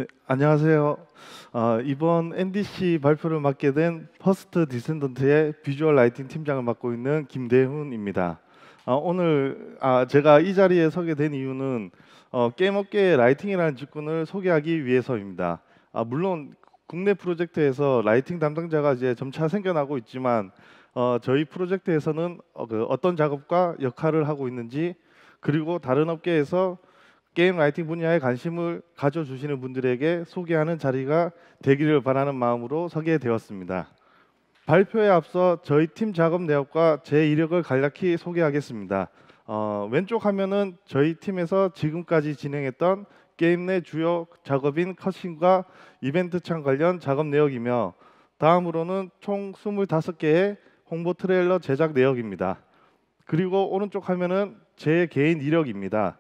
네, 안녕하세요. 이번 NDC 발표를 맡게 된 퍼스트 디센던트의 비주얼 라이팅 팀장을 맡고 있는 김대훈입니다. 오늘 제가 이 자리에 서게 된 이유는 게임 업계의 라이팅이라는 직군을 소개하기 위해서입니다. 물론 국내 프로젝트에서 라이팅 담당자가 이제 점차 생겨나고 있지만 저희 프로젝트에서는 어떤 작업과 역할을 하고 있는지, 그리고 다른 업계에서 게임 라이팅 분야에 관심을 가져주시는 분들에게 소개하는 자리가 되기를 바라는 마음으로 서게 되었습니다. 발표에 앞서 저희 팀 작업 내역과 제 이력을 간략히 소개하겠습니다. 왼쪽 화면은 저희 팀에서 지금까지 진행했던 게임 내 주요 작업인 컷신과 이벤트 창 관련 작업 내역이며, 다음으로는 총 25개의 홍보 트레일러 제작 내역입니다. 그리고 오른쪽 화면은 제 개인 이력입니다.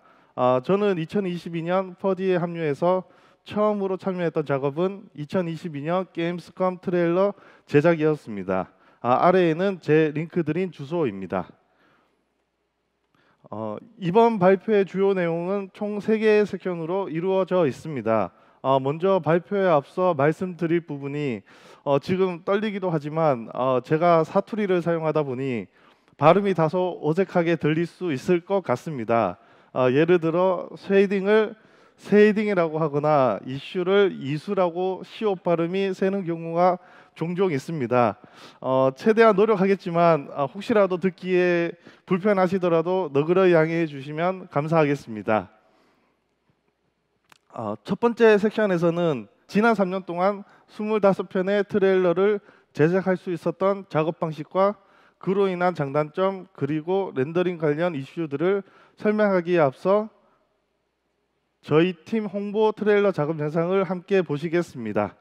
저는 2022년 퍼디에 합류해서 처음으로 참여했던 작업은 2022년 게임스컴 트레일러 제작이었습니다. 아래에는 제 링크드린 주소입니다. 이번 발표의 주요 내용은 총 3개의 섹션으로 이루어져 있습니다. 먼저 발표에 앞서 말씀드릴 부분이 지금 떨리기도 하지만 제가 사투리를 사용하다 보니 발음이 다소 어색하게 들릴 수 있을 것 같습니다. 예를 들어 쉐이딩을 쉐이딩이라고 하거나 이슈를 이수라고 시옷 발음이 새는 경우가 종종 있습니다. 최대한 노력하겠지만 혹시라도 듣기에 불편하시더라도 너그러이 양해해 주시면 감사하겠습니다. 첫 번째 섹션에서는 지난 3년 동안 25편의 트레일러를 제작할 수 있었던 작업 방식과 그로 인한 장단점, 그리고 렌더링 관련 이슈들을 설명하기에 앞서 저희 팀 홍보 트레일러 작업 영상을 함께 보시겠습니다.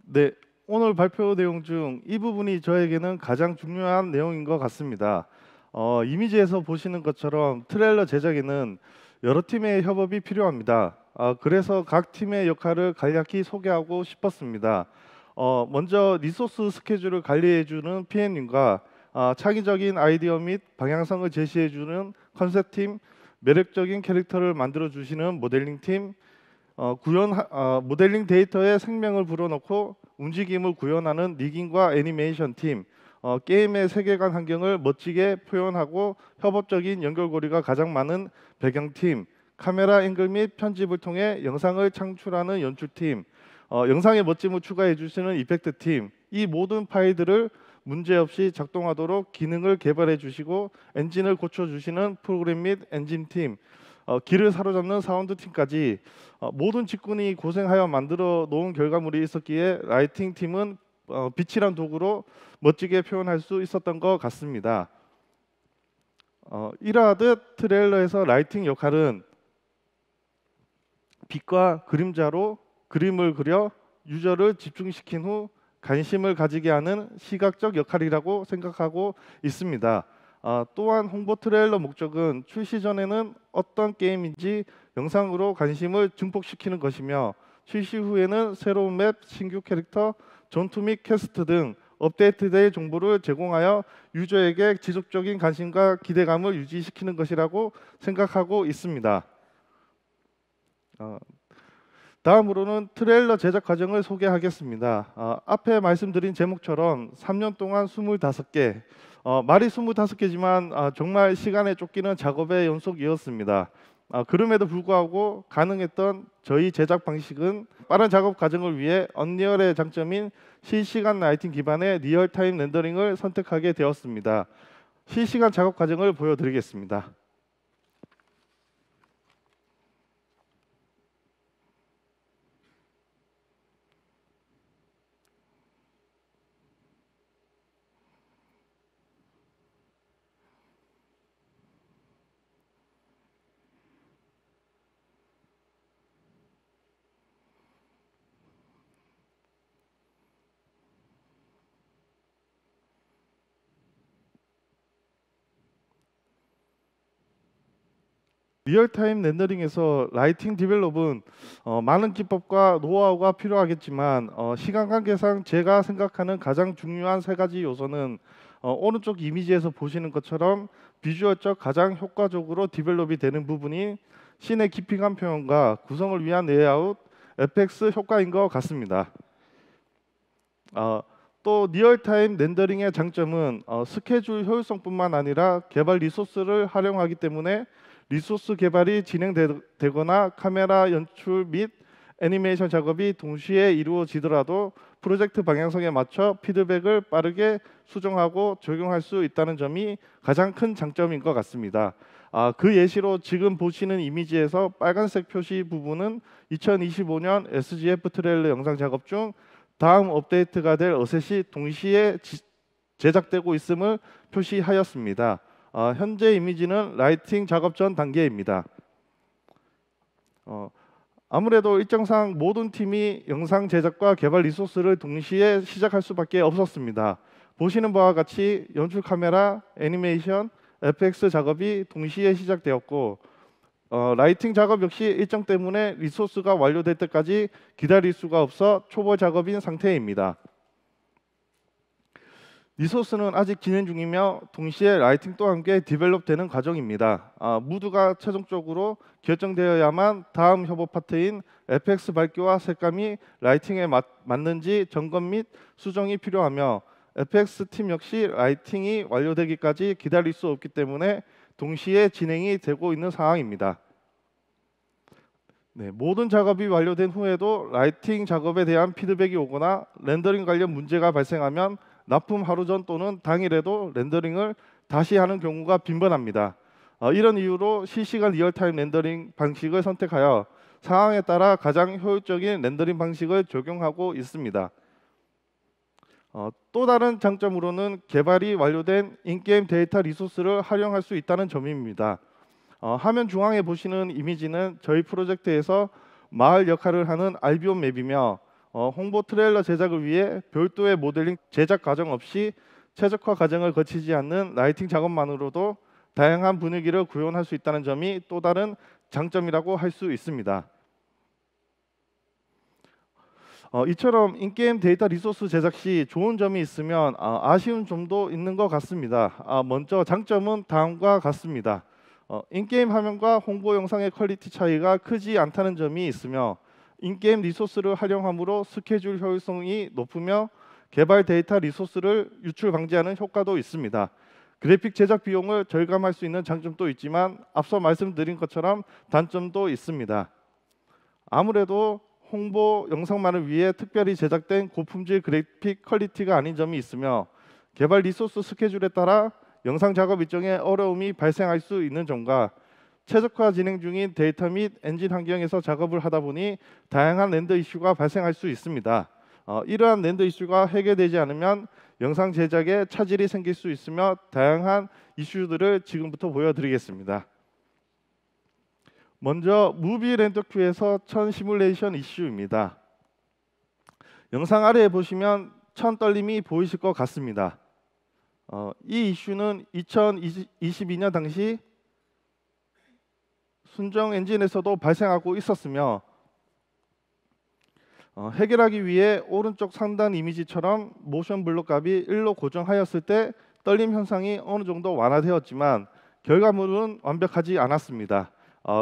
네, 오늘 발표 내용 중 이 부분이 저에게는 가장 중요한 내용인 것 같습니다. 이미지에서 보시는 것처럼 트레일러 제작에는 여러 팀의 협업이 필요합니다. 그래서 각 팀의 역할을 간략히 소개하고 싶었습니다. 먼저 리소스 스케줄을 관리해주는 PM님과 창의적인 아이디어 및 방향성을 제시해주는 컨셉팀, 매력적인 캐릭터를 만들어주시는 모델링팀, 모델링 데이터에 생명을 불어넣고 움직임을 구현하는 리깅과 애니메이션 팀, 게임의 세계관 환경을 멋지게 표현하고 협업적인 연결고리가 가장 많은 배경팀, 카메라 앵글 및 편집을 통해 영상을 창출하는 연출팀, 영상의 멋짐을 추가해 주시는 이펙트팀, 이 모든 파일들을 문제없이 작동하도록 기능을 개발해 주시고 엔진을 고쳐주시는 프로그램 및 엔진팀, 길을 사로잡는 사운드 팀까지 모든 직군이 고생하여 만들어 놓은 결과물이 있었기에 라이팅 팀은 빛이란 도구로 멋지게 표현할 수 있었던 것 같습니다. 이러하듯 트레일러에서 라이팅 역할은 빛과 그림자로 그림을 그려 유저를 집중시킨 후 관심을 가지게 하는 시각적 역할이라고 생각하고 있습니다. 또한 홍보 트레일러 목적은 출시 전에는 어떤 게임인지 영상으로 관심을 증폭시키는 것이며 출시 후에는 새로운 맵, 신규 캐릭터, 전투 및 퀘스트 등 업데이트될 정보를 제공하여 유저에게 지속적인 관심과 기대감을 유지시키는 것이라고 생각하고 있습니다. 다음으로는 트레일러 제작 과정을 소개하겠습니다. 앞에 말씀드린 제목처럼 3년 동안 25개, 말이 25개지만 정말 시간에 쫓기는 작업의 연속이었습니다. 그럼에도 불구하고 가능했던 저희 제작 방식은 빠른 작업 과정을 위해 언리얼의 장점인 실시간 라이팅 기반의 리얼타임 렌더링을 선택하게 되었습니다. 실시간 작업 과정을 보여드리겠습니다. 리얼타임 렌더링에서 라이팅 디벨롭은 많은 기법과 노하우가 필요하겠지만 시간 관계상 제가 생각하는 가장 중요한 세 가지 요소는 오른쪽 이미지에서 보시는 것처럼 비주얼적 가장 효과적으로 디벨롭이 되는 부분이 씬의 깊이감 표현과 구성을 위한 레이아웃, FX 효과인 것 같습니다. 또 리얼타임 렌더링의 장점은 스케줄 효율성뿐만 아니라 개발 리소스를 활용하기 때문에 리소스 개발이 진행되거나 카메라 연출 및 애니메이션 작업이 동시에 이루어지더라도 프로젝트 방향성에 맞춰 피드백을 빠르게 수정하고 적용할 수 있다는 점이 가장 큰 장점인 것 같습니다. 그 예시로 지금 보시는 이미지에서 빨간색 표시 부분은 2025년 SGF 트레일러 영상 작업 중 다음 업데이트가 될 어셋이 동시에 제작되고 있음을 표시하였습니다. 현재 이미지는 라이팅 작업 전 단계입니다. 아무래도 일정상 모든 팀이 영상 제작과 개발 리소스를 동시에 시작할 수밖에 없었습니다. 보시는 바와 같이 연출 카메라, 애니메이션, FX 작업이 동시에 시작되었고 라이팅 작업 역시 일정 때문에 리소스가 완료될 때까지 기다릴 수가 없어 초보 작업인 상태입니다. 리소스는 아직 진행 중이며 동시에 라이팅 또한 함께 디벨롭되는 과정입니다. 무드가 최종적으로 결정되어야만 다음 협업 파트인 FX 밝기와 색감이 라이팅에 맞는지 점검 및 수정이 필요하며 FX 팀 역시 라이팅이 완료되기까지 기다릴 수 없기 때문에 동시에 진행이 되고 있는 상황입니다. 모든 작업이 완료된 후에도 라이팅 작업에 대한 피드백이 오거나 렌더링 관련 문제가 발생하면 납품 하루 전 또는 당일에도 렌더링을 다시 하는 경우가 빈번합니다. 이런 이유로 실시간 리얼타임 렌더링 방식을 선택하여 상황에 따라 가장 효율적인 렌더링 방식을 적용하고 있습니다. 또 다른 장점으로는 개발이 완료된 인게임 데이터 리소스를 활용할 수 있다는 점입니다. 화면 중앙에 보시는 이미지는 저희 프로젝트에서 마을 역할을 하는 알비온 맵이며 홍보 트레일러 제작을 위해 별도의 모델링 제작 과정 없이 최적화 과정을 거치지 않는 라이팅 작업만으로도 다양한 분위기를 구현할 수 있다는 점이 또 다른 장점이라고 할 수 있습니다. 이처럼 인게임 데이터 리소스 제작 시 좋은 점이 있으면 아쉬운 점도 있는 것 같습니다. 먼저 장점은 다음과 같습니다. 인게임 화면과 홍보 영상의 퀄리티 차이가 크지 않다는 점이 있으며 인게임 리소스를 활용함으로 스케줄 효율성이 높으며 개발 데이터 리소스를 유출 방지하는 효과도 있습니다. 그래픽 제작 비용을 절감할 수 있는 장점도 있지만 앞서 말씀드린 것처럼 단점도 있습니다. 아무래도 홍보 영상만을 위해 특별히 제작된 고품질 그래픽 퀄리티가 아닌 점이 있으며 개발 리소스 스케줄에 따라 영상 작업 일정에 어려움이 발생할 수 있는 점과 최적화 진행 중인 데이터 및 엔진 환경에서 작업을 하다 보니 다양한 렌더 이슈가 발생할 수 있습니다. 이러한 렌더 이슈가 해결되지 않으면 영상 제작에 차질이 생길 수 있으며 다양한 이슈들을 지금부터 보여드리겠습니다. 먼저 무비 렌더 큐에서 천 시뮬레이션 이슈입니다. 영상 아래에 보시면 천 떨림이 보이실 것 같습니다. 이 이슈는 2022년 당시 순정 엔진에서도 발생하고 있었으며 해결하기 위해 오른쪽 상단 이미지처럼 모션 블록 값이 1로 고정하였을 때 떨림 현상이 어느 정도 완화되었지만 결과물은 완벽하지 않았습니다.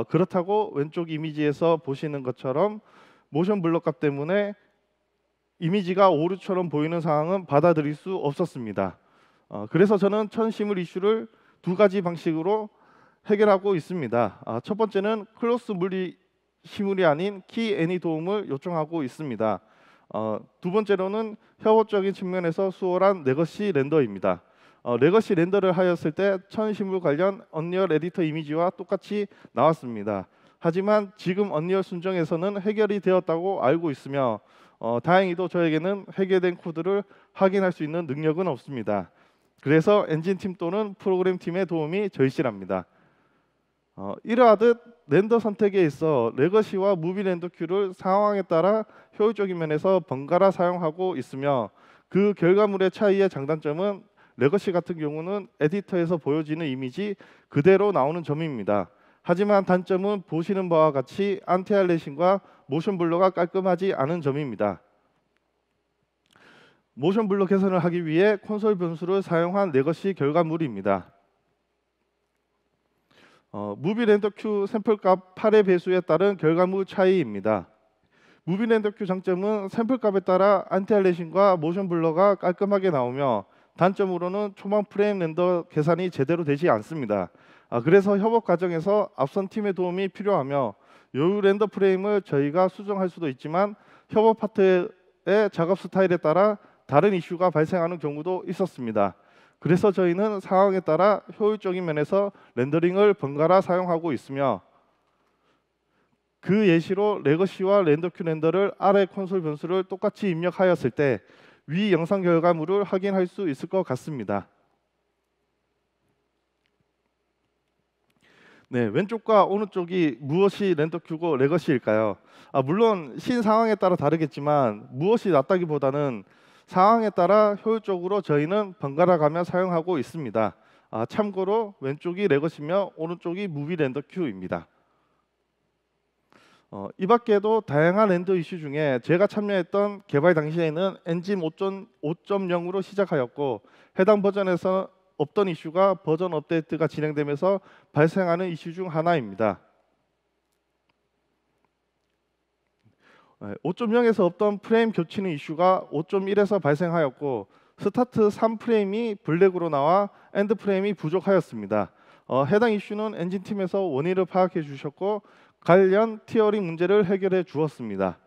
그렇다고 왼쪽 이미지에서 보시는 것처럼 모션 블록 값 때문에 이미지가 오류처럼 보이는 상황은 받아들일 수 없었습니다. 그래서 저는 천시물 이슈를 두 가지 방식으로 해결하고 있습니다. 첫 번째는 클로스 시물이 아닌 키 애니 도움을 요청하고 있습니다. 두 번째로는 협업적인 측면에서 수월한 레거시 렌더입니다. 레거시 렌더를 하였을 때 천시물 관련 언리얼 에디터 이미지와 똑같이 나왔습니다. 하지만 지금 언리얼 순정에서는 해결이 되었다고 알고 있으며 다행히도 저에게는 해결된 코드를 확인할 수 있는 능력은 없습니다. 그래서 엔진팀 또는 프로그램팀의 도움이 절실합니다. 이러하듯 렌더 선택에 있어 레거시와 무비 렌더 큐를 상황에 따라 효율적인 면에서 번갈아 사용하고 있으며 그 결과물의 차이의 장단점은 레거시 같은 경우는 에디터에서 보여지는 이미지 그대로 나오는 점입니다. 하지만 단점은 보시는 바와 같이 안티알레이션과 모션 블러가 깔끔하지 않은 점입니다. 모션 블러 개선을 하기 위해 콘솔 변수를 사용한 레거시 결과물입니다. 무비 렌더 큐 샘플 값 8의 배수에 따른 결과물 차이입니다. 무비 렌더 큐 장점은 샘플 값에 따라 안티알레이션과 모션 블러가 깔끔하게 나오며 단점으로는 초반 프레임 렌더 계산이 제대로 되지 않습니다. 그래서 협업 과정에서 앞선 팀의 도움이 필요하며 요 렌더 프레임을 저희가 수정할 수도 있지만 협업 파트의 작업 스타일에 따라 다른 이슈가 발생하는 경우도 있었습니다. 그래서 저희는 상황에 따라 효율적인 면에서 렌더링을 번갈아 사용하고 있으며 그 예시로 레거시와 렌더 큐 렌더를 아래 콘솔 변수를 똑같이 입력하였을 때 위 영상 결과물을 확인할 수 있을 것 같습니다. 네, 왼쪽과 오른쪽이 무엇이 렌더 큐고 레거시일까요? 물론 신 상황에 따라 다르겠지만 무엇이 낫다기보다는 상황에 따라 효율적으로 저희는 번갈아 가며 사용하고 있습니다. 참고로 왼쪽이 레거시며 오른쪽이 무비 렌더 큐입니다. 이 밖에도 다양한 렌더 이슈 중에 제가 참여했던 개발 당시에는 엔진 5.0으로 시작하였고 해당 버전에서 없던 이슈가 버전 업데이트가 진행되면서 발생하는 이슈 중 하나입니다. 5.0에서 없던 프레임 겹치는 이슈가 5.1에서 발생하였고 스타트 3프레임이 블랙으로 나와 엔드 프레임이 부족하였습니다. 해당 이슈는 엔진팀에서 원인을 파악해 주셨고 관련 티어링 문제를 해결해 주었습니다.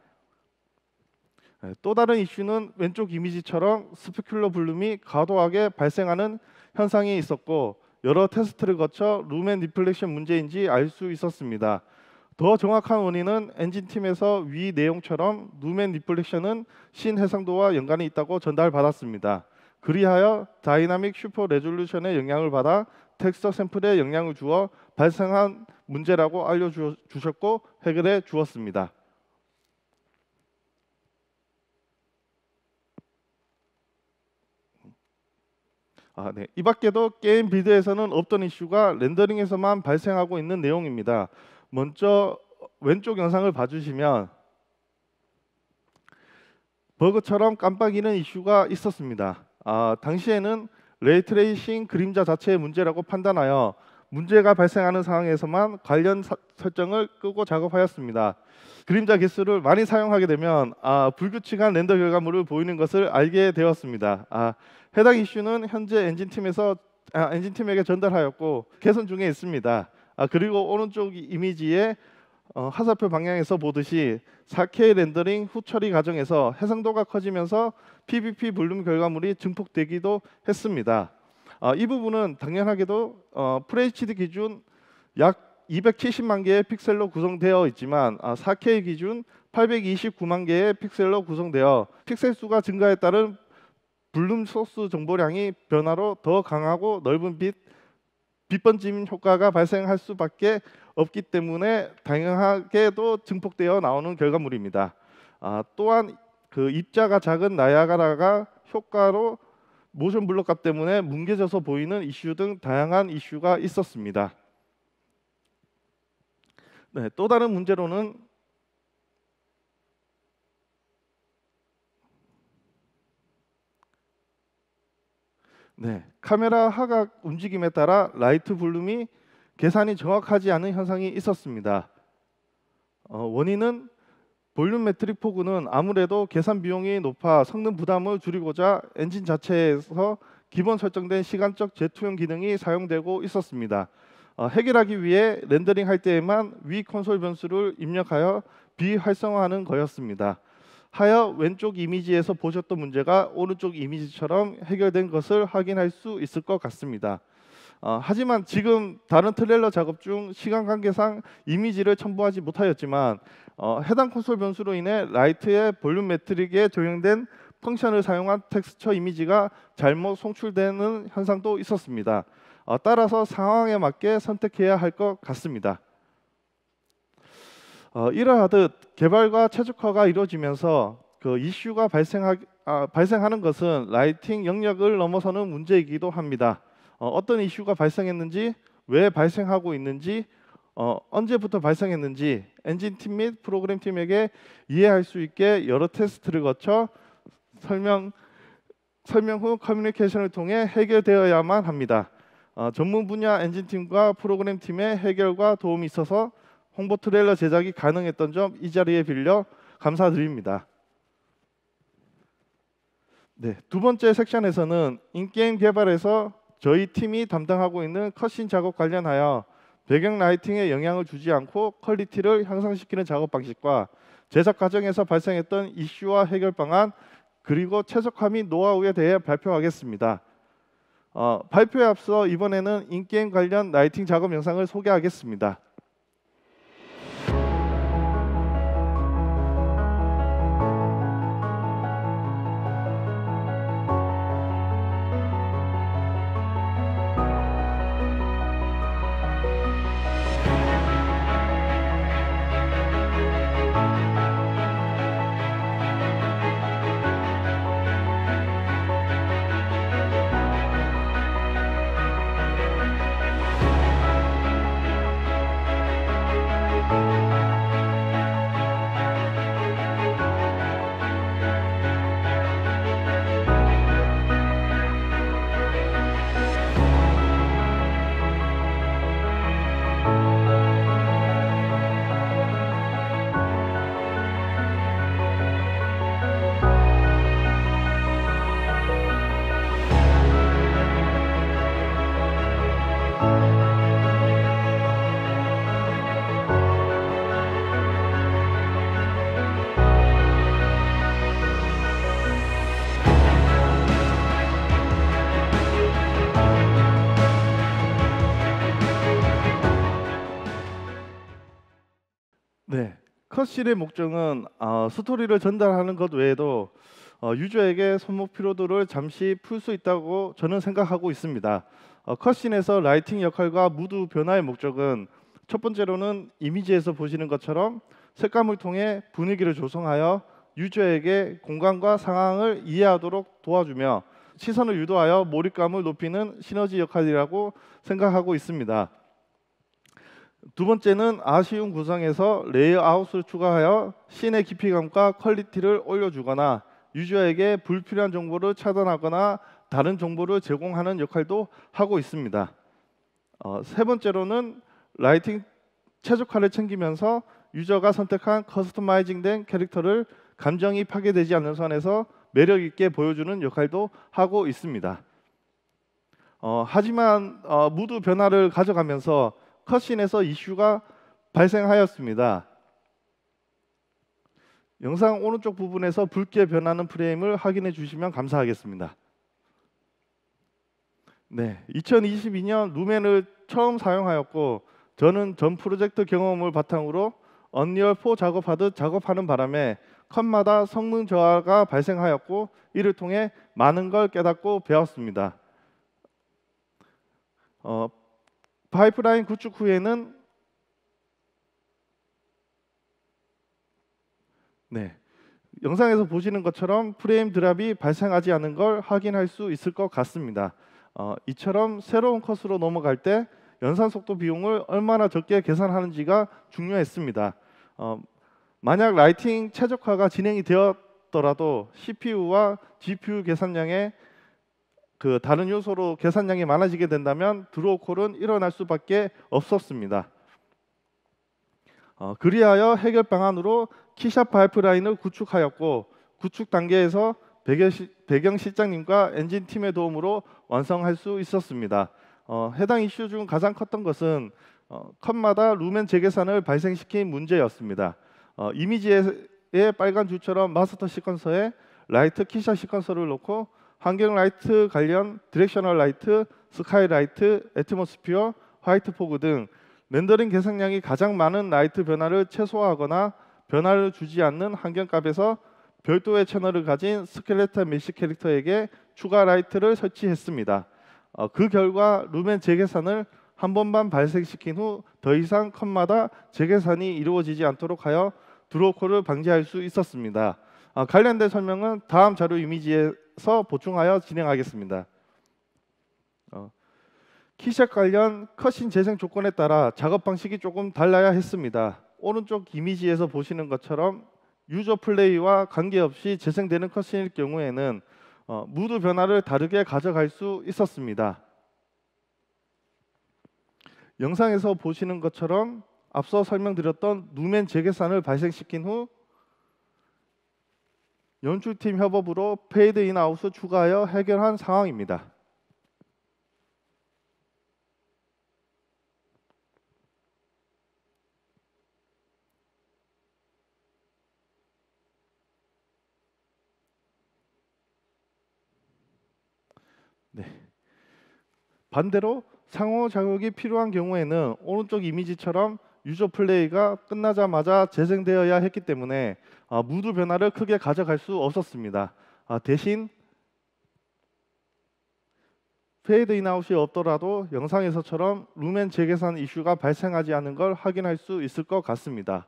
또 다른 이슈는 왼쪽 이미지처럼 스페큘러 볼륨이 과도하게 발생하는 현상이 있었고 여러 테스트를 거쳐 루멘 리플렉션 문제인지 알 수 있었습니다. 더 정확한 원인은 엔진팀에서 위 내용처럼 루멘 리플렉션은 신해상도와 연관이 있다고 전달받았습니다. 그리하여 다이나믹 슈퍼 레졸루션의 영향을 받아 텍스처 샘플에 영향을 주어 발생한 문제라고 알려주셨고 해결해 주었습니다. 네. 이 밖에도 게임 빌드에서는 없던 이슈가 렌더링에서만 발생하고 있는 내용입니다. 먼저 왼쪽 영상을 봐주시면 버그처럼 깜빡이는 이슈가 있었습니다. 당시에는 레이트레이싱 그림자 자체의 문제라고 판단하여 문제가 발생하는 상황에서만 관련 설정을 끄고 작업하였습니다. 그림자 개수를 많이 사용하게 되면 불규칙한 렌더 결과물을 보이는 것을 알게 되었습니다. 해당 이슈는 현재 엔진팀에게 전달하였고 개선 중에 있습니다. 그리고 오른쪽 이미지의 화살표 방향에서 보듯이 4K 렌더링 후 처리 과정에서 해상도가 커지면서 PVP 볼륨 결과물이 증폭되기도 했습니다. 이 부분은 당연하게도 FHD 기준 약 270만 개의 픽셀로 구성되어 있지만 4K 기준 829만 개의 픽셀로 구성되어 픽셀 수가 증가에 따른 볼륨 소스 정보량이 변화로 더 강하고 넓은 빛 번짐 효과가 발생할 수밖에 없기 때문에 당연하게도 증폭되어 나오는 결과물입니다. 또한 그 입자가 작은 나이아가라가 효과로 모션 블록 값 때문에 뭉개져서 보이는 이슈 등 다양한 이슈가 있었습니다. 네, 또 다른 문제로는 네, 카메라 하각 움직임에 따라 라이트 볼륨이 계산이 정확하지 않은 현상이 있었습니다. 원인은 볼륨 매트릭 포그는 아무래도 계산 비용이 높아 성능 부담을 줄이고자 엔진 자체에서 기본 설정된 시간적 재투영 기능이 사용되고 있었습니다. 해결하기 위해 렌더링 할 때에만 위 콘솔 변수를 입력하여 비활성화하는 거였습니다. 하여 왼쪽 이미지에서 보셨던 문제가 오른쪽 이미지처럼 해결된 것을 확인할 수 있을 것 같습니다. 하지만 지금 다른 트레일러 작업 중 시간 관계상 이미지를 첨부하지 못하였지만 해당 콘솔 변수로 인해 라이트의 볼륨 매트릭에 적용된 펑션을 사용한 텍스처 이미지가 잘못 송출되는 현상도 있었습니다. 따라서 상황에 맞게 선택해야 할 것 같습니다. 이러하듯 개발과 최적화가 이루어지면서 그 이슈가 발생하는 것은 라이팅 영역을 넘어서는 문제이기도 합니다. 어떤 이슈가 발생했는지, 왜 발생하고 있는지, 언제부터 발생했는지 엔진팀 및 프로그램팀에게 이해할 수 있게 여러 테스트를 거쳐 설명 후 커뮤니케이션을 통해 해결되어야만 합니다. 전문 분야 엔진팀과 프로그램팀의 해결과 도움이 있어서 홍보 트레일러 제작이 가능했던 점 이 자리에 빌려 감사드립니다. 네, 두 번째 섹션에서는 인게임 개발에서 저희 팀이 담당하고 있는 컷신 작업 관련하여 배경 라이팅에 영향을 주지 않고 퀄리티를 향상시키는 작업 방식과 제작 과정에서 발생했던 이슈와 해결 방안 그리고 최적화 및 노하우에 대해 발표하겠습니다. 발표에 앞서 이번에는 인게임 관련 라이팅 작업 영상을 소개하겠습니다. 네, 컷실의 목적은 스토리를 전달하는 것 외에도 유저에게 손목 피로도를 잠시 풀 수 있다고 저는 생각하고 있습니다. 컷신에서 라이팅 역할과 무드 변화의 목적은 첫 번째로는 이미지에서 보시는 것처럼 색감을 통해 분위기를 조성하여 유저에게 공간과 상황을 이해하도록 도와주며 시선을 유도하여 몰입감을 높이는 시너지 역할이라고 생각하고 있습니다. 두 번째는 아쉬운 구성에서 레이아웃을 추가하여 씬의 깊이감과 퀄리티를 올려주거나 유저에게 불필요한 정보를 차단하거나 다른 정보를 제공하는 역할도 하고 있습니다. 세 번째로는 라이팅 최적화를 챙기면서 유저가 선택한 커스터마이징된 캐릭터를 감정이 파괴되지 않는 선에서 매력 있게 보여주는 역할도 하고 있습니다. 하지만 무드 변화를 가져가면서 컷신에서 이슈가 발생하였습니다. 영상 오른쪽 부분에서 붉게 변하는 프레임을 확인해 주시면 감사하겠습니다. 네, 2022년 루멘을 처음 사용하였고 저는 전 프로젝트 경험을 바탕으로 언리얼 4 작업하듯 작업하는 바람에 컷마다 성능 저하가 발생하였고 이를 통해 많은 걸 깨닫고 배웠습니다. 파이프라인 구축 후에는 영상에서 보시는 것처럼 프레임 드랍이 발생하지 않는 걸 확인할 수 있을 것 같습니다. 이처럼 새로운 컷으로 넘어갈 때 연산 속도 비용을 얼마나 적게 계산하는지가 중요했습니다. 만약 라이팅 최적화가 진행이 되었더라도 CPU와 GPU 계산량에 그 다른 요소로 계산량이 많아지게 된다면 드로우 콜은 일어날 수밖에 없었습니다. 그리하여 해결 방안으로 키샵 파이프라인을 구축하였고, 구축 단계에서 배경 실장님과 엔진 팀의 도움으로 완성할 수 있었습니다. 해당 이슈 중 가장 컸던 것은 컷마다 루멘 재계산을 발생시킨 문제였습니다. 이미지의 빨간 줄처럼 마스터 시퀀서에 라이트 키샵 시퀀서를 놓고 환경 라이트 관련 디렉셔널 라이트, 스카이 라이트, 애트모스피어, 화이트 포그 등 렌더링 계산량이 가장 많은 라이트 변화를 최소화하거나 변화를 주지 않는 환경값에서 별도의 채널을 가진 스켈레톤 메시 캐릭터에게 추가 라이트를 설치했습니다. 그 결과 루멘 재계산을 한 번만 발생시킨 후 더 이상 컷마다 재계산이 이루어지지 않도록 하여 드로우 콜을 방지할 수 있었습니다. 관련된 설명은 다음 자료 이미지에서 보충하여 진행하겠습니다. 키샵 관련 컷신 재생 조건에 따라 작업 방식이 조금 달라야 했습니다. 오른쪽 이미지에서 보시는 것처럼 유저 플레이와 관계없이 재생되는 컷신일 경우에는 무드 변화를 다르게 가져갈 수 있었습니다. 영상에서 보시는 것처럼 앞서 설명드렸던 루멘 재계산을 발생시킨 후 연출팀 협업으로 페이드 인 아웃을 추가하여 해결한 상황입니다. 네. 반대로 상호작용이 필요한 경우에는 오른쪽 이미지처럼 유저 플레이가 끝나자마자 재생되어야 했기 때문에 무드 변화를 크게 가져갈 수 없었습니다. 대신 페이드 인아웃이 없더라도 영상에서처럼 루멘 재계산 이슈가 발생하지 않는 걸 확인할 수 있을 것 같습니다.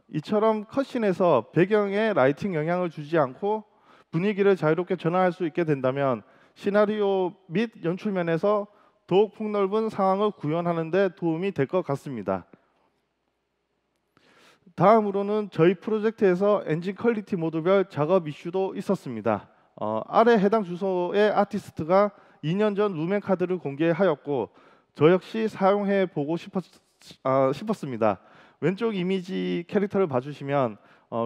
이처럼 컷신에서 배경에 라이팅 영향을 주지 않고 분위기를 자유롭게 전환할 수 있게 된다면 시나리오 및 연출면에서 더욱 폭넓은 상황을 구현하는 데 도움이 될 것 같습니다. 다음으로는 저희 프로젝트에서 엔진 퀄리티 모드별 작업 이슈도 있었습니다. 아래 해당 주소의 아티스트가 2년 전 루멘 카드를 공개하였고 저 역시 사용해 보고 싶었습니다. 왼쪽 이미지 캐릭터를 봐주시면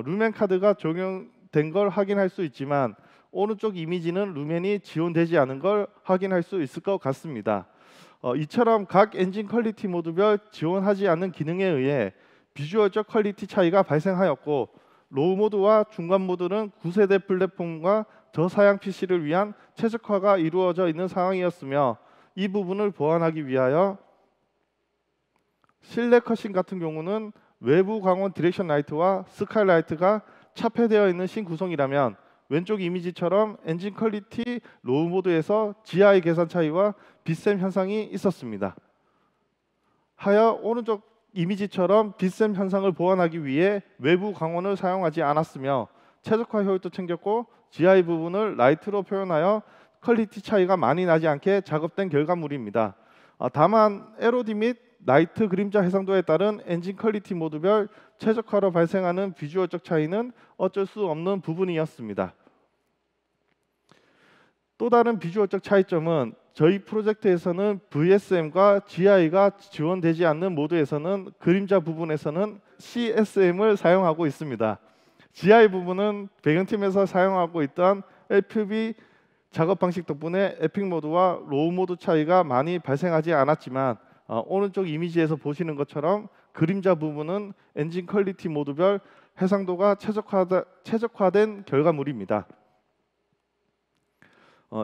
루멘 카드가 적용된 걸 확인할 수 있지만 오른쪽 이미지는 루멘이 지원되지 않은 걸 확인할 수 있을 것 같습니다. 이처럼 각 엔진 퀄리티 모드별 지원하지 않는 기능에 의해 비주얼적 퀄리티 차이가 발생하였고 로우 모드와 중간 모드는 9세대 플랫폼과 저사양 PC를 위한 최적화가 이루어져 있는 상황이었으며 이 부분을 보완하기 위하여 실내 컷신 같은 경우는 외부 광원 디렉션 라이트와 스카이라이트가 차폐되어 있는 신구성이라면 왼쪽 이미지처럼 엔진 퀄리티 로우 모드에서 GI 계산 차이와 빗샘 현상이 있었습니다. 하여 오른쪽 이미지처럼 빗샘 현상을 보완하기 위해 외부 광원을 사용하지 않았으며 최적화 효율도 챙겼고 GI 부분을 라이트로 표현하여 퀄리티 차이가 많이 나지 않게 작업된 결과물입니다. 다만 LOD 및 라이트 그림자 해상도에 따른 엔진 퀄리티 모드별 최적화로 발생하는 비주얼적 차이는 어쩔 수 없는 부분이었습니다. 또 다른 비주얼적 차이점은 저희 프로젝트에서는 VSM과 GI가 지원되지 않는 모드에서는 그림자 부분에서는 CSM을 사용하고 있습니다. GI 부분은 배경팀에서 사용하고 있던 LPB 작업 방식 덕분에 에픽 모드와 로우 모드 차이가 많이 발생하지 않았지만 오른쪽 이미지에서 보시는 것처럼 그림자 부분은 엔진 퀄리티 모드별 해상도가 최적화된 결과물입니다.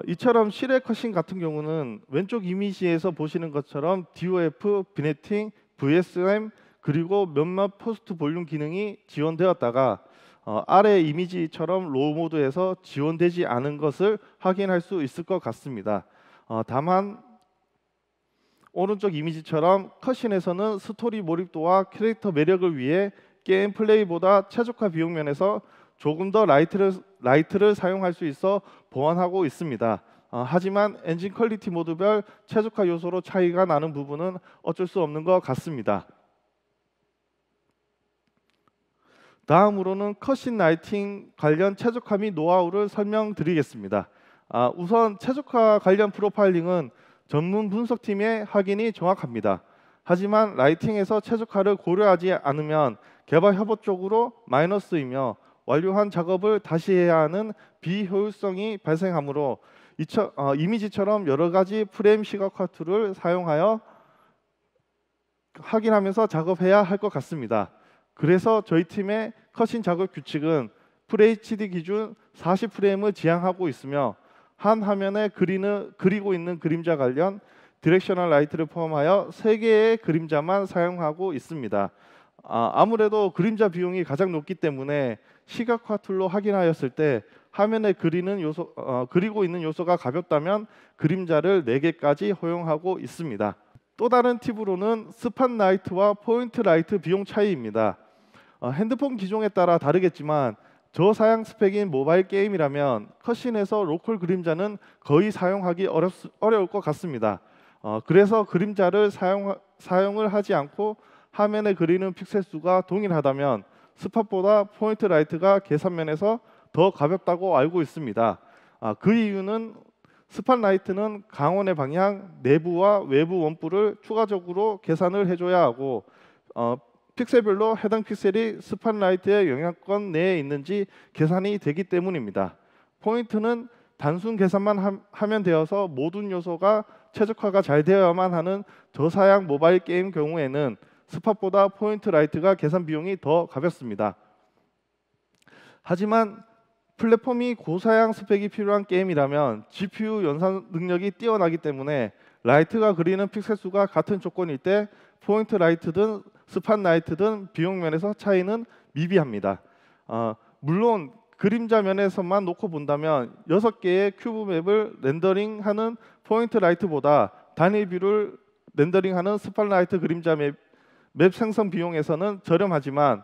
이처럼 실외 컷신 같은 경우는 왼쪽 이미지에서 보시는 것처럼 DOF, 비네팅, VSM 그리고 몇몇 포스트 볼륨 기능이 지원되었다가 아래 이미지처럼 로우 모드에서 지원되지 않은 것을 확인할 수 있을 것 같습니다. 다만 오른쪽 이미지처럼 컷신에서는 스토리 몰입도와 캐릭터 매력을 위해 게임 플레이보다 최적화 비용 면에서 조금 더 라이트를 사용할 수 있어 보완하고 있습니다. 하지만 엔진 퀄리티 모드별 최적화 요소로 차이가 나는 부분은 어쩔 수 없는 것 같습니다. 다음으로는 컷신 라이팅 관련 최적화 및 노하우를 설명드리겠습니다. 우선 최적화 관련 프로파일링은 전문 분석팀의 확인이 정확합니다. 하지만 라이팅에서 최적화를 고려하지 않으면 개발 협업 쪽으로 마이너스이며 완료한 작업을 다시 해야 하는 비효율성이 발생하므로 이미지처럼 여러 가지 프레임 시각화 툴을 사용하여 확인하면서 작업해야 할 것 같습니다. 그래서 저희 팀의 컷신 작업 규칙은 FHD 기준 40프레임을 지향하고 있으며 한 화면에 그리고 있는 그림자 관련 디렉셔널 라이트를 포함하여 3개의 그림자만 사용하고 있습니다. 아무래도 그림자 비용이 가장 높기 때문에 시각화 툴로 확인하였을 때 화면에 그리고 있는 요소가 가볍다면 그림자를 4개까지 허용하고 있습니다. 또 다른 팁으로는 스팟라이트와 포인트 라이트 비용 차이입니다. 핸드폰 기종에 따라 다르겠지만 저사양 스펙인 모바일 게임이라면 컷신에서 로컬 그림자는 거의 사용하기 어려울 것 같습니다. 그래서 그림자를 사용을 하지 않고 화면에 그리는 픽셀 수가 동일하다면 스팟보다 포인트 라이트가 계산면에서 더 가볍다고 알고 있습니다. 그 이유는 스팟라이트는 강원의 방향, 내부와 외부 원뿔을 추가적으로 계산을 해줘야 하고 픽셀별로 해당 픽셀이 스팟라이트의 영향권 내에 있는지 계산이 되기 때문입니다. 포인트는 단순 계산만 하면 되어서 모든 요소가 최적화가 잘 되어야만 하는 저사양 모바일 게임 경우에는 스팟보다 포인트 라이트가 계산 비용이 더 가볍습니다. 하지만 플랫폼이 고사양 스펙이 필요한 게임이라면 GPU 연산 능력이 뛰어나기 때문에 라이트가 그리는 픽셀 수가 같은 조건일 때 포인트 라이트든 스팟라이트든 비용 면에서 차이는 미비합니다. 물론 그림자 면에서만 놓고 본다면 6개의 큐브 맵을 렌더링하는 포인트 라이트보다 단일 뷰를 렌더링하는 스팟라이트 그림자 맵 생성 비용에서는 저렴하지만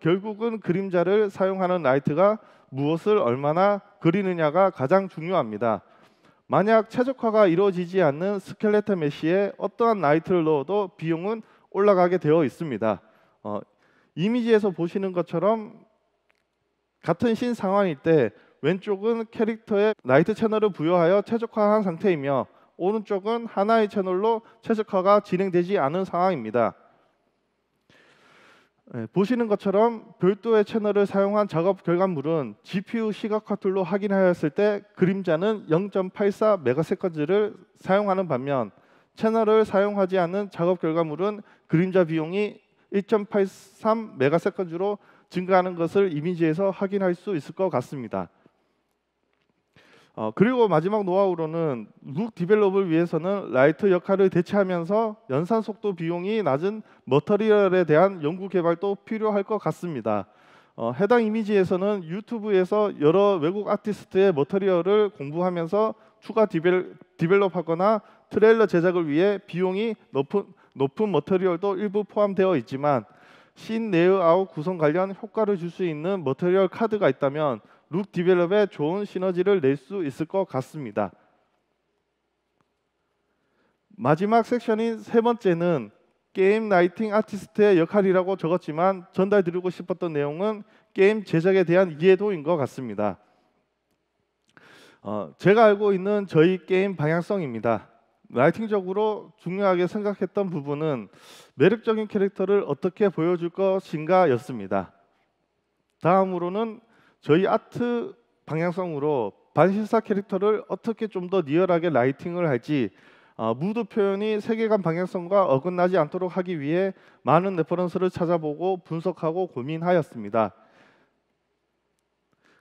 결국은 그림자를 사용하는 라이트가 무엇을 얼마나 그리느냐가 가장 중요합니다. 만약 최적화가 이루어지지 않는 스켈레톤 메시에 어떠한 라이트를 넣어도 비용은 올라가게 되어 있습니다. 이미지에서 보시는 것처럼 같은 신 상황일 때 왼쪽은 캐릭터에 라이트 채널을 부여하여 최적화한 상태이며 오른쪽은 하나의 채널로 최적화가 진행되지 않은 상황입니다. 보시는 것처럼 별도의 채널을 사용한 작업 결과물은 GPU 시각화 툴로 확인하였을 때 그림자는 0.84메가세컨즈를 사용하는 반면 채널을 사용하지 않는 작업 결과물은 그림자 비용이 1.83메가세컨즈로 증가하는 것을 이미지에서 확인할 수 있을 것 같습니다. 그리고 마지막 노하우로는 룩 디벨롭을 위해서는 라이트 역할을 대체하면서 연산 속도 비용이 낮은 머터리얼에 대한 연구 개발도 필요할 것 같습니다. 해당 이미지에서는 유튜브에서 여러 외국 아티스트의 머터리얼을 공부하면서 추가 디벨롭하거나 트레일러 제작을 위해 비용이 높은 머터리얼도 일부 포함되어 있지만 씬 레이아웃 구성 관련 효과를 줄 수 있는 머터리얼 카드가 있다면 룩 디벨롭에 좋은 시너지를 낼 수 있을 것 같습니다. 마지막 섹션인 3번째는 게임 라이팅 아티스트의 역할이라고 적었지만 전달드리고 싶었던 내용은 게임 제작에 대한 이해도인 것 같습니다. 제가 알고 있는 저희 게임 방향성입니다. 라이팅적으로 중요하게 생각했던 부분은 매력적인 캐릭터를 어떻게 보여줄 것인가 였습니다. 다음으로는 저희 아트 방향성으로 반신사 캐릭터를 어떻게 좀 더 리얼하게 라이팅을 할지 무드 표현이 세계관 방향성과 어긋나지 않도록 하기 위해 많은 레퍼런스를 찾아보고 분석하고 고민하였습니다.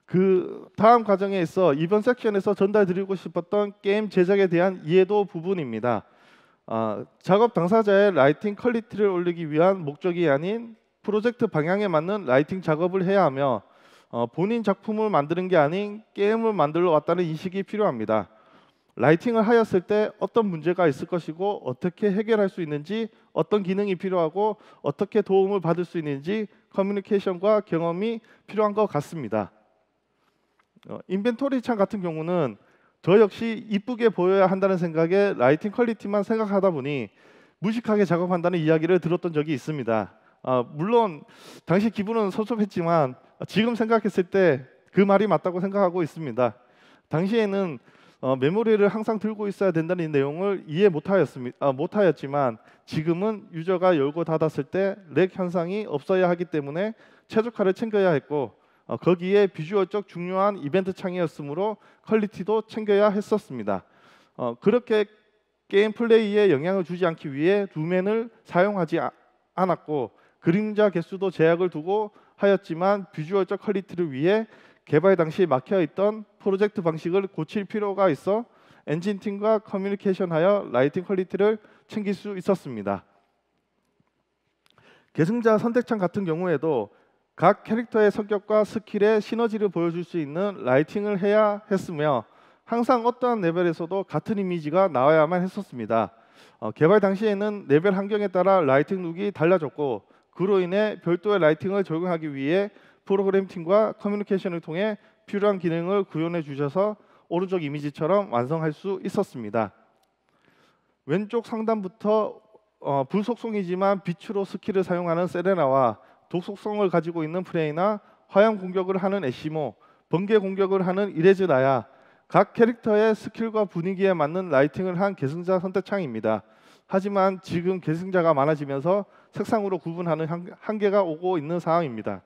그 다음 과정에 있어 이번 섹션에서 전달드리고 싶었던 게임 제작에 대한 이해도 부분입니다. 작업 당사자의 라이팅 퀄리티를 올리기 위한 목적이 아닌 프로젝트 방향에 맞는 라이팅 작업을 해야 하며 본인 작품을 만드는 게 아닌 게임을 만들러 왔다는 인식이 필요합니다. 라이팅을 하였을 때 어떤 문제가 있을 것이고 어떻게 해결할 수 있는지, 어떤 기능이 필요하고 어떻게 도움을 받을 수 있는지 커뮤니케이션과 경험이 필요한 것 같습니다. 인벤토리 창 같은 경우는 저 역시 이쁘게 보여야 한다는 생각에 라이팅 퀄리티만 생각하다 보니 무식하게 작업한다는 이야기를 들었던 적이 있습니다. 물론 당시 기분은 섭섭했지만 지금 생각했을 때 그 말이 맞다고 생각하고 있습니다. 당시에는 메모리를 항상 들고 있어야 된다는 이 내용을 이해 못하였지만 지금은 유저가 열고 닫았을 때 렉 현상이 없어야 하기 때문에 최적화를 챙겨야 했고 거기에 비주얼적 중요한 이벤트 창이었으므로 퀄리티도 챙겨야 했었습니다. 그렇게 게임 플레이에 영향을 주지 않기 위해 루멘을 사용하지 않았고 그림자 개수도 제약을 두고 하였지만 비주얼적 퀄리티를 위해 개발 당시 막혀있던 프로젝트 방식을 고칠 필요가 있어 엔진팀과 커뮤니케이션하여 라이팅 퀄리티를 챙길 수 있었습니다. 계승자 선택창 같은 경우에도 각 캐릭터의 성격과 스킬의 시너지를 보여줄 수 있는 라이팅을 해야 했으며 항상 어떠한 레벨에서도 같은 이미지가 나와야만 했었습니다. 개발 당시에는 레벨 환경에 따라 라이팅 룩이 달라졌고 그로 인해 별도의 라이팅을 적용하기 위해 프로그램 팀과 커뮤니케이션을 통해 필요한 기능을 구현해 주셔서 오른쪽 이미지처럼 완성할 수 있었습니다. 왼쪽 상단부터 불속성이지만 빛으로 스킬을 사용하는 세레나와 독속성을 가지고 있는 프레이나 화염 공격을 하는 애쉬모, 번개 공격을 하는 이레즈나야 각 캐릭터의 스킬과 분위기에 맞는 라이팅을 한 계승자 선택창입니다. 하지만 지금 계승자가 많아지면서 색상으로 구분하는 한계가 오고 있는 상황입니다.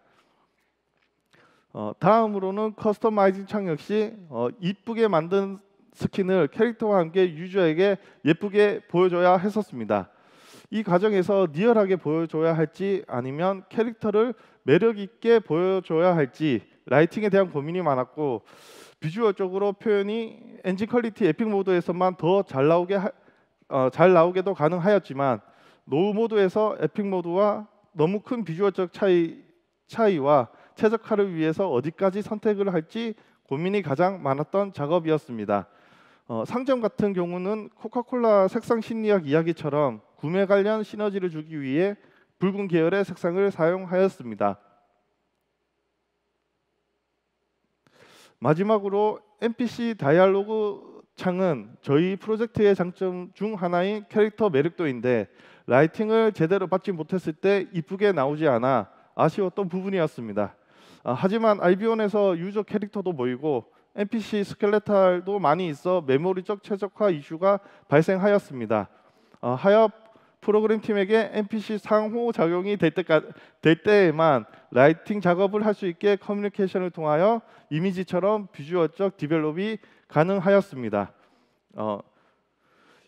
다음으로는 커스터마이징 창 역시 이쁘게 만든 스킨을 캐릭터와 함께 유저에게 예쁘게 보여줘야 했었습니다. 이 과정에서 리얼하게 보여줘야 할지 아니면 캐릭터를 매력 있게 보여줘야 할지 라이팅에 대한 고민이 많았고 비주얼적으로 표현이 엔진 퀄리티 에픽 모드에서만 더 잘 나오게도 가능하였지만 노우 모드에서 에픽 모드와 너무 큰 비주얼적 차이와 최적화를 위해서 어디까지 선택을 할지 고민이 가장 많았던 작업이었습니다. 상점 같은 경우는 코카콜라 색상 심리학 이야기처럼 구매 관련 시너지를 주기 위해 붉은 계열의 색상을 사용하였습니다. 마지막으로 NPC 다이얼로그 창은 저희 프로젝트의 장점 중 하나인 캐릭터 매력도인데 라이팅을 제대로 받지 못했을 때 이쁘게 나오지 않아 아쉬웠던 부분이었습니다. 하지만 알비온에서 유저 캐릭터도 모이고 NPC 스켈레탈도 많이 있어 메모리적 최적화 이슈가 발생하였습니다. 하여 프로그램 팀에게 NPC 상호 작용이 될 때에만 라이팅 작업을 할 수 있게 커뮤니케이션을 통하여 이미지처럼 비주얼적 디벨롭이 가능하였습니다.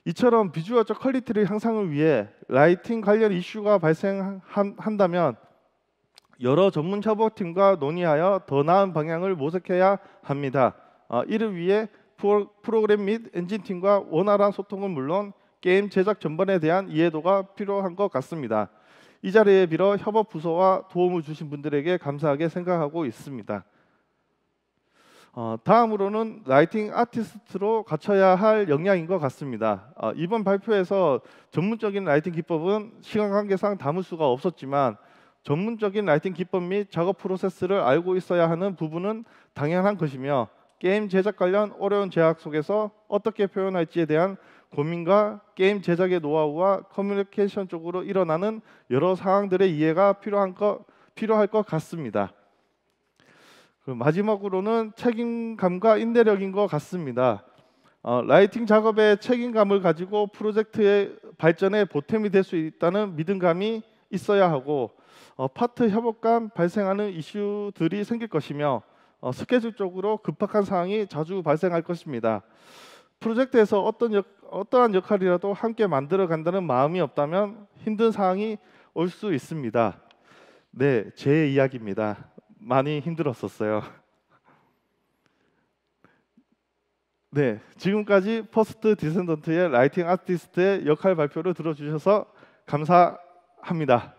이처럼 비주얼적 퀄리티를 향상을 위해 라이팅 관련 이슈가 발생한다면 여러 전문 협업팀과 논의하여 더 나은 방향을 모색해야 합니다. 이를 위해 프로그램 및 엔진팀과 원활한 소통은 물론 게임 제작 전반에 대한 이해도가 필요한 것 같습니다. 이 자리에 빌어 협업 부서와 도움을 주신 분들에게 감사하게 생각하고 있습니다. 다음으로는 라이팅 아티스트로 갖춰야 할 역량인 것 같습니다. 이번 발표에서 전문적인 라이팅 기법은 시간 관계상 담을 수가 없었지만 전문적인 라이팅 기법 및 작업 프로세스를 알고 있어야 하는 부분은 당연한 것이며 게임 제작 관련 어려운 제약 속에서 어떻게 표현할지에 대한 고민과 게임 제작의 노하우와 커뮤니케이션 쪽으로 일어나는 여러 상황들의 이해가 필요할 것 같습니다. 마지막으로는 책임감과 인내력인 것 같습니다. 라이팅 작업에 책임감을 가지고 프로젝트의 발전에 보탬이 될 수 있다는 믿음감이 있어야 하고 파트 협업 간 발생하는 이슈들이 생길 것이며 스케줄적으로 급박한 상황이 자주 발생할 것입니다. 프로젝트에서 어떠한 역할이라도 함께 만들어 간다는 마음이 없다면 힘든 상황이 올 수 있습니다. 네, 제 이야기입니다. 많이 힘들었었어요. 네, 지금까지 퍼스트 디센던트의 라이팅 아티스트의 역할 발표를 들어주셔서 감사합니다.